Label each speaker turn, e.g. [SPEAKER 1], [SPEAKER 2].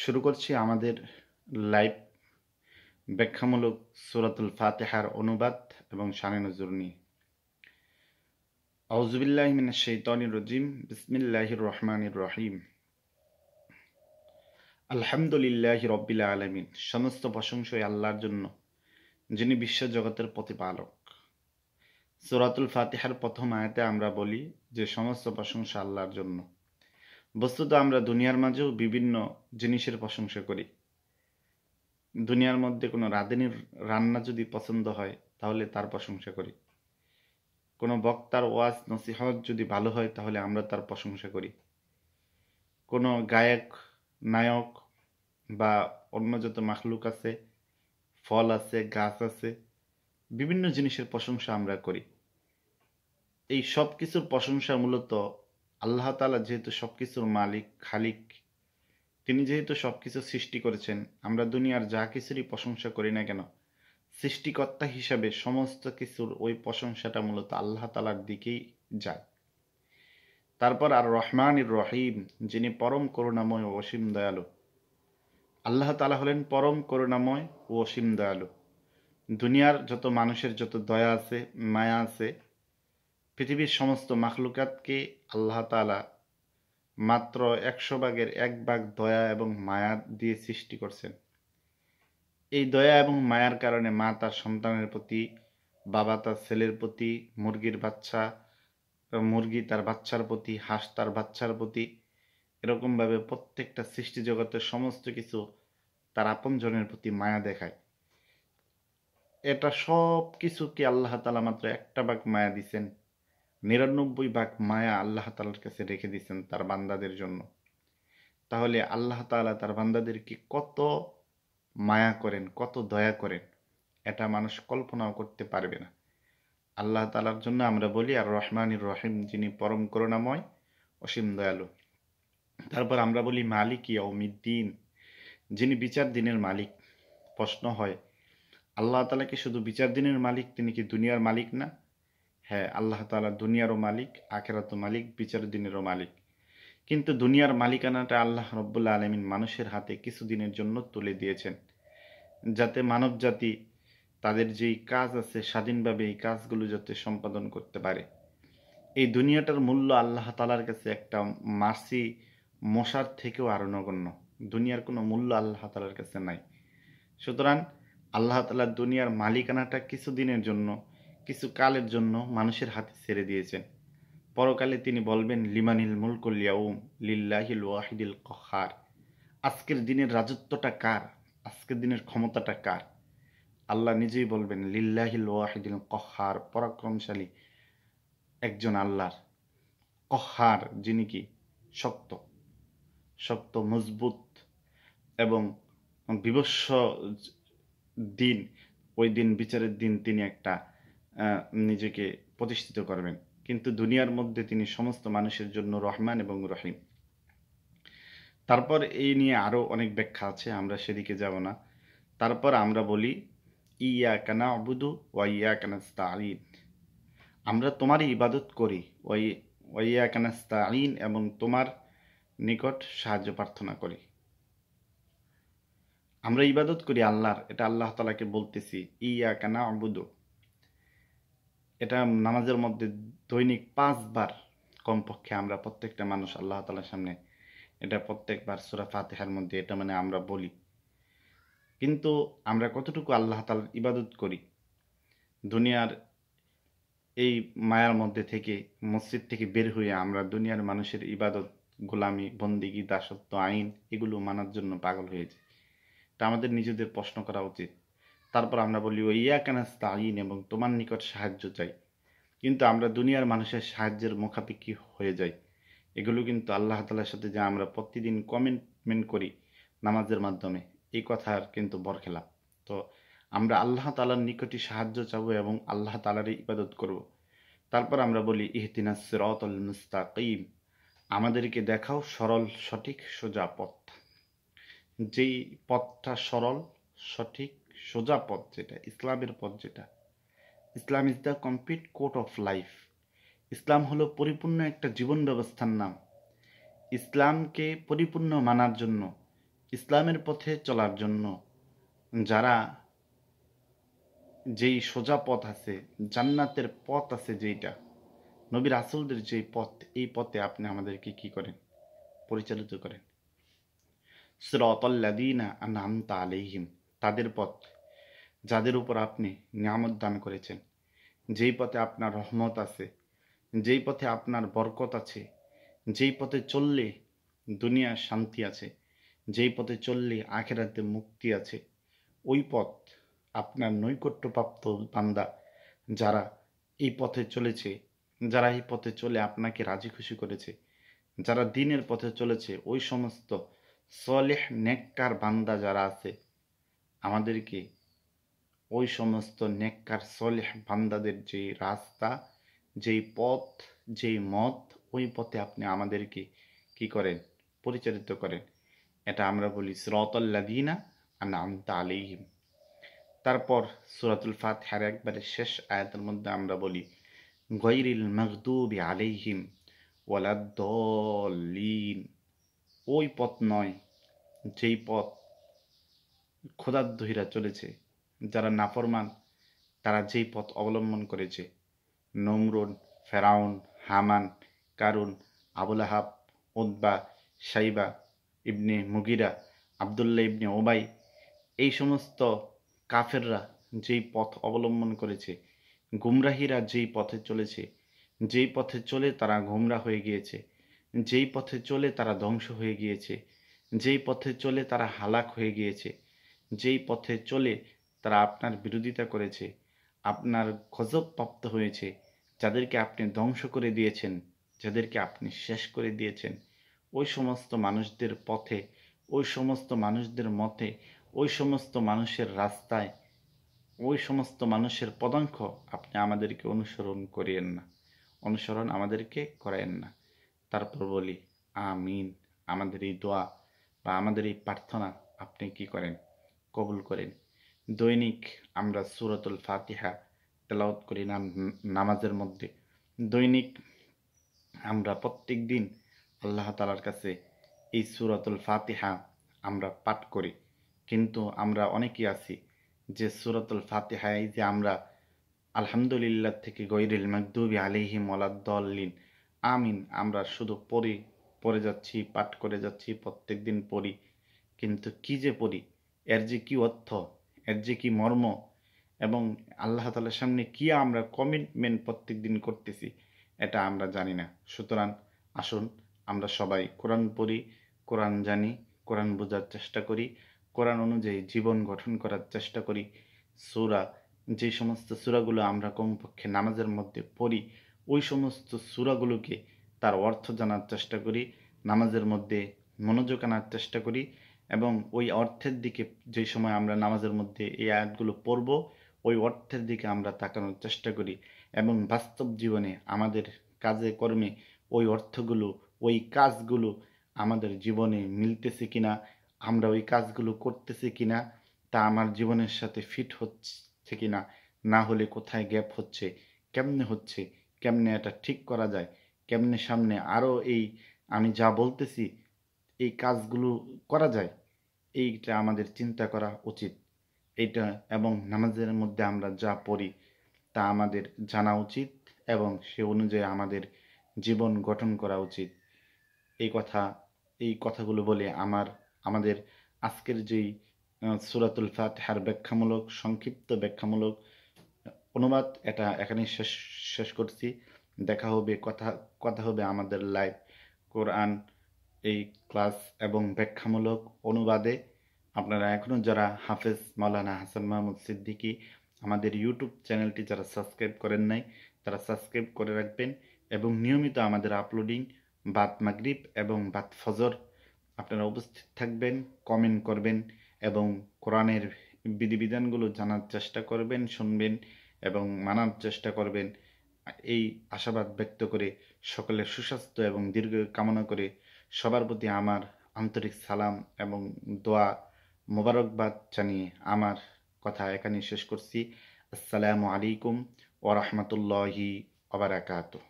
[SPEAKER 1] শুরু করছি আমাদের লাইভ ব্যাখ্যামূলক সূরাতুল ফাতিহার অনুবাদ এবং শানে নজুল নিয়ে। আউযু বিল্লাহি মিনাশ শাইতানির রাজিম। বিসমিল্লাহির রহমানির রহিম। আলহামদুলিল্লাহি রাব্বিল আলামিন। সমস্ত প্রশংসা আল্লাহর জন্য, যিনি বিশ্ব জগতের প্রতিপালক। সূরাতুল ফাতিহার প্রথম আয়াতে আমরা বলি যে সমস্ত প্রশংসা আল্লাহর জন্য। বস্তুত আমরা দুনিয়ার মাঝেও বিভিন্ন জিনিসের প্রশংসা করি। দুনিয়ার মধ্যে কোনো রাঁধুনির রান্না যদি পছন্দ হয় তাহলে তার প্রশংসা করি। কোনো বক্তার ওয়াজ নসিহত যদি ভালো হয় তাহলে আমরা তার প্রশংসা করি। কোনো গায়ক, নায়ক বা অন্য যত মাখলুক আছে, ফল আছে, গাছ আছে, বিভিন্ন জিনিসের প্রশংসা আমরা করি। এই সব কিছুর প্রশংসা মূলত আল্লাহ তাআলা যেহেতু সবকিছুর মালিক, খালিক, তিনি যেহেতু সবকিছু সৃষ্টি করেছেন, আমরা দুনিয়ার যা কিছুরই প্রশংসা করি না কেন, সৃষ্টিকর্তা হিসাবে সমস্ত কিছুর ওই প্রশংসাটা মূলত আল্লাহ তাআলার দিকেই যায়। তারপর আর রহমানির রহিম, যিনি পরম করুণাময় ও অসীম দয়ালু। আল্লাহ তাআলা হলেন পরম করুণাময় ও অসীম দয়ালু। দুনিয়ার যত মানুষের যত দয়া আছে, মায়া আছে, পৃথিবীর সমস্ত মাখলুকাতকে আল্লাহ তাআলা মাত্র 100 ভাগের 1 ভাগ দয়া এবং মায়া দিয়ে সৃষ্টি করছেন। এই দয়া এবং মায়ার কারণে মা তার সন্তানের প্রতি, বাবা তার ছেলের প্রতি, মুরগি তার বাচ্চার প্রতি, হাঁস তার বাচ্চার প্রতি, এরকমভাবে প্রত্যেকটা সৃষ্টি জগতের সমস্ত কিছু তার আপনজনের প্রতি মায়া দেখায়। এটা সব কিছুকে আল্লাহ তাআলা মাত্র 1 ভাগ মায়া দিছেন, 99 ভাগ মায়া আল্লাহ তাআলার কাছে রেখে দিছেন তার বান্দাদের জন্য। তাহলে আল্লাহ তাআলা তার বান্দাদেরকে কত মায়া করেন, কত দয়া করেন, এটা মানুষ কল্পনাও করতে পারবে না। আল্লাহ তাআলার জন্য আমরা বলি আর রহমানির রহিম, যিনি পরম করুণাময়, অসীম দয়ালু। তারপর আমরা বলি মালিক ইয়াউমিদ্দিন, যিনি বিচার দিনের মালিক। প্রশ্ন হয়, আল্লাহ তাআলা কি শুধু বিচার দিনের মালিক, তিনি কি দুনিয়ার মালিক না? হ্যাঁ, আল্লাহ তাআলা দুনিয়ারও মালিক, আখিরাতও মালিক, বিচার দিনেরও মালিক। কিন্তু দুনিয়ার মালিকানাটা আল্লাহ রব্বুল আলামিন মানুষের হাতে কিছুদিনের জন্য তুলে দিয়েছেন, যাতে মানব জাতি তাদের যেই কাজ আছে স্বাধীনভাবে এই কাজগুলো যাতে সম্পাদন করতে পারে। এই দুনিয়াটার মূল্য আল্লাহ তাআলার কাছে একটা মাছি মশার থেকেও আরো নগণ্য। দুনিয়ার কোনো মূল্য আল্লাহ তাআলার কাছে নাই। সুতরাং আল্লাহ তাআলা দুনিয়ার মালিকানাটা কিছুদিনের জন্য, কিছু কালের জন্য মানুষের হাতে ছেড়ে দিয়েছেন। পরকালে তিনি বলবেন লিমানিল মুলকুল ইয়াউম লিল্লাহিল ওয়াহিদিল কহ্হার। আজকের দিনের রাজত্বটা কার, আজকের দিনের ক্ষমতাটা কার? আল্লাহ নিজেই বলবেন লিল্লাহিল ওয়াহিদিল কহ্হার, পরাক্রমশালী একজন আল্লাহর। কহ্হার, যিনি কি শক্ত, শক্ত মজবুত এবং বিভৎস দিন, ওই দিন বিচারের দিন তিনি একটা নিজেকে প্রতিষ্ঠিত করবেন। কিন্তু দুনিয়ার মধ্যে তিনি সমস্ত মানুষের জন্য রহমান এবং রহিম। তারপর এই নিয়ে আরো অনেক ব্যাখ্যা আছে, আমরা সেদিকে যাব না। তারপর আমরা বলি ইয়াকা না'বুদু ওয়া ইয়াকা নাস্তাঈন, আমরা তোমারই ইবাদত করি, ওয়া ইয়াকা নাস্তাঈন, এবং তোমার নিকট সাহায্য প্রার্থনা করি। আমরা ইবাদত করি আল্লাহর, এটা আল্লাহ তাআলাকে বলতেছি। ইয়াকা না'বুদু, এটা নামাজের মধ্যে দৈনিক 5 বার কমপক্ষে আমরা প্রত্যেকটা মানুষ আল্লাহ তাআলার সামনে এটা প্রত্যেকবার সূরা ফাতিহার মধ্যে এটা আমরা বলি। কিন্তু আমরা কতটুকু আল্লাহ তাআলার ইবাদত করি? দুনিয়ার এই মায়ার মধ্যে থেকে, মসজিদ থেকে বের হয়ে আমরা দুনিয়ার মানুষের ইবাদত, গোলামি, বন্দিগি, দাসত্ব, আইন এগুলো মানার জন্য পাগল হয়ে যাই। তা আমাদের নিজেদের প্রশ্ন করা উচিত। তারপর আমরা বলি ওয়া ইয়াকা নাস্তাঈন, এবং তোমার নিকট সাহায্য চাই। কিন্তু আমরা দুনিয়ার মানুষের সাহায্যের মুখাপেক্ষী হয়ে যাই। এগুলো কিন্তু আল্লাহ তাআলার সাথে যে আমরা প্রতিদিন কমিটমেন্ট করি নামাজের মাধ্যমে, এই কথার কিন্তু বরখেলাপ। তো আমরা আল্লাহ তাআলার নিকটই সাহায্য চাবো এবং আল্লাহ তাআলারই ইবাদত করব। তারপর আমরা বলি ইহদিনাস সিরাতাল মুস্তাকিম, আমাদেরকে দেখাও সরল, সঠিক, সোজা পথ। যেই পথটা সরল, সঠিক, সোজা পথ, যেটা ইসলামের পথ, যেটা Islam is the complete code of life. ইসলাম হলো পরিপূর্ণ একটা জীবন ব্যবস্থার নাম। ইসলামকে পরিপূর্ণ মানার জন্য ইসলামের পথে চলার জন্য যারা যেই সোজা পথ আছে, জান্নাতের পথ আছে যেইটা, নবী রাসূলদের যেই পথ, এই পথে আপনি আমাদেরকে কি করেন? পরিচালিত করেন। সিরাতাল্লাযীনা আন'আমতা আলাইহিম, তাদের পথ, যাদের উপর আপনি নিয়ামত দান করেছেন, যেই পথে আপনার রহমত আছে, যেই পথে আপনার বরকত আছে, যেই পথে চললে দুনিয়ার শান্তি আছে, যেই পথে চললে আখিরাতে মুক্তি আছে, ওই পথ আপনার নৈকট্যপ্রাপ্ত বান্দা যারা এই পথে চলেছে, যারা এই পথে চলে আপনাকে রাজি খুশি করেছে, যারা দ্বীনের পথে চলেছে, ওই সমস্ত সলেহ নেককার বান্দা যারা আছে, আমাদেরকে ওই সমস্ত নেককার সলেহ বান্দাদের যেই রাস্তা, যেই পথ, যেই মত, ওই পথে আপনি আমাদেরকে কি করেন? পরিচালিত করেন। এটা আমরা বলি সিরাতাল্লাযীনা আন'আমতা আলাইহিম। তারপর সূরাতুল ফাতিহার একবারে শেষ আয়াতের মধ্যে আমরা বলি গায়রিল মাগদুবি আলাইহিম ওয়ালাদ-দাল্লিন, ওই পথ নয় যেই পথ ক্ষুধার্তহীরা চলেছে, যারা নাফরমান, তারা যেই পথ অবলম্বন করেছে, নমরুদ, ফেরাউন, হামান, কারুন, আবুল আহাব, উতবা, সাইবা ইবনে মুগিরা, আবদুল্লাহ ইবনে ওবাই, এই সমস্ত কাফেররা যেই পথ অবলম্বন করেছে, গুমরাহিরা যেই পথে চলেছে, যেই পথে চলে তারা গুমরা হয়ে গিয়েছে, যেই পথে চলে তারা ধ্বংস হয়ে গিয়েছে, যেই পথে চলে তারা হালাক হয়ে গিয়েছে, যেই পথে চলে তারা আপনার বিরোধিতা করেছে, আপনার গজব প্রাপ্ত হয়েছে, যাদেরকে আপনি ধ্বংস করে দিয়েছেন, যাদেরকে আপনি শেষ করে দিয়েছেন, ওই সমস্ত মানুষদের পথে, ওই সমস্ত মানুষদের মতে, ওই সমস্ত মানুষের রাস্তায়, ওই সমস্ত মানুষের পদাঙ্ক আপনি আমাদেরকে অনুসরণ করিয়েন না, অনুসরণ আমাদেরকে করায়েন না। তারপর বলি আমিন। আমাদের এই দোয়া বা আমাদের এই প্রার্থনা আপনি কি করেন? কবুল করেন। দৈনিক আমরা সূরাতুল ফাতিহা তেলাওয়াত করি নামাজের মধ্যে। দৈনিক আমরা প্রত্যেক দিন আল্লাহ তাআলার কাছে এই সূরাতুল ফাতিহা আমরা পাঠ করি। কিন্তু আমরা অনেকেই আছি যে সূরাতুল ফাতিহায় যে আমরা আলহামদুলিল্লাহ থেকে গায়রিল মাগদুবি আলাইহিম ওয়ালাদ-দাল্লিন আমিন আমরা শুধু পড়ে যাচ্ছি, পাঠ করে যাচ্ছি, প্রত্যেকদিন পড়ি। কিন্তু কি যে পড়ি, এর যে কি অর্থ, এর যে কি মর্ম, এবং আল্লাহ তাআলার সামনে কি আমরা কমিটমেন্ট প্রত্যেকদিন করতেছি, এটা আমরা জানি না। সুতরাং আসুন আমরা সবাই কোরআন পড়ি, কোরআন জানি, কোরআন বোঝার চেষ্টা করি, কোরআন অনুযায়ী জীবন গঠন করার চেষ্টা করি। সূরা, যে সমস্ত সূরাগুলো আমরা কমপক্ষে নামাজের মধ্যে পড়ি, ওই সমস্ত সূরাগুলোকে তার অর্থ জানার চেষ্টা করি, নামাজের মধ্যে মনোযোগ আনার চেষ্টা করি, এবং ওই অর্থের দিকে যে সময় আমরা নামাজের মধ্যে এই আয়াতগুলো পড়ব, ওই অর্থের দিকে আমরা তাকানোর চেষ্টা করি, এবং বাস্তব জীবনে আমাদের কাজে কর্মে ওই অর্থগুলো, ওই কাজগুলো আমাদের জীবনে মিলতেছে কিনা, আমরা ওই কাজগুলো করতেছি কিনা, তা আমার জীবনের সাথে ফিট হচ্ছে কিনা, না হলে কোথায় গ্যাপ হচ্ছে, কেমনে হচ্ছে, কেমনে এটা ঠিক করা যায়, কেমনে সামনে আরও এই আমি যা বলতেছি এই কাজগুলো করা যায়, এইটা আমাদের চিন্তা করা উচিত। এইটা, এবং নামাজের মধ্যে আমরা যা পড়ি তা আমাদের জানা উচিত, এবং সে অনুযায়ী আমাদের জীবন গঠন করা উচিত। এই কথা, এই কথাগুলো বলে আমাদের আজকের যেই সূরাতুল ফাতিহার ব্যাখ্যামূলক, সংক্ষিপ্ত ব্যাখ্যামূলক অনুবাদ, এটা এখানেই শেষ করছি। দেখা হবে, কথা হবে আমাদের লাইভ কোরআন এই ক্লাস এবং ব্যাখ্যামূলক অনুবাদে। আপনারা এখনও যারা হাফেজ মাওলানা হাসান মাহমুদ সিদ্দিকী আমাদের ইউটিউব চ্যানেলটি যারা সাবস্ক্রাইব করেন নাই, তারা সাবস্ক্রাইব করে রাখবেন, এবং নিয়মিত আমাদের আপলোডিং বাদ মাগরিব এবং বাদ ফজর আপনারা উপস্থিত থাকবেন, কমেন্ট করবেন, এবং কোরআনের বিধিবিধানগুলো জানার চেষ্টা করবেন, শুনবেন এবং মানার চেষ্টা করবেন। এই আশাবাদ ব্যক্ত করে, সকলের সুস্বাস্থ্য এবং দীর্ঘ কামনা করে, সবার প্রতি আমার আন্তরিক সালাম এবং দোয়া মোবারকবাদ জানিয়ে আমার কথা এখানেই শেষ করছি। আসসালামু আলাইকুম ওয়া রাহমাতুল্লাহি ওয়া বারাকাতুহু।